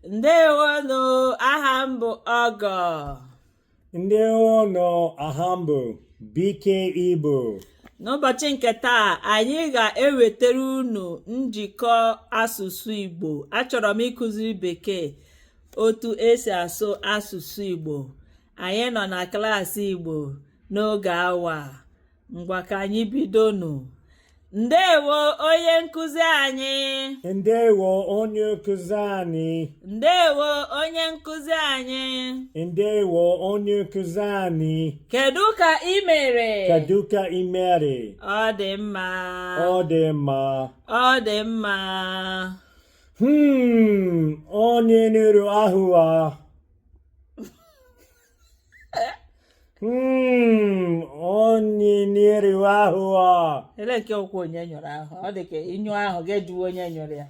Ndewonu, aha m bụ Ọgọ. Ndewonu, aha m bụ Bike Igbo. N'ụbọchị nke taa, anyị ga-ewetara unu njikọ asụsụ Igbo. Achọrọ m ịkụziri Bekee otu esi asụ asụsụ Igbo. Anyị nọ na klaasị Igbo n'oge awa. Ngwa ka anyị bidonu. Ndewo onye nkụzi anyị. Ndewo onye nkụzi anyị. Ndewo onye nkụzi anyị. Ndewo onye nkụzi anyị. Kedu ka ị mere? Kedu ka ị mere? Ọ dị mma. Ọ dị mma. Ọ dị mma. Onye n'iru ahụ a. Onye n'iru ahụ a. Ele nke okwu onye nyụrụ ahụ. Ọ dị ka ịnyụ ahụ ga-eduwe onye nyụrụ ya.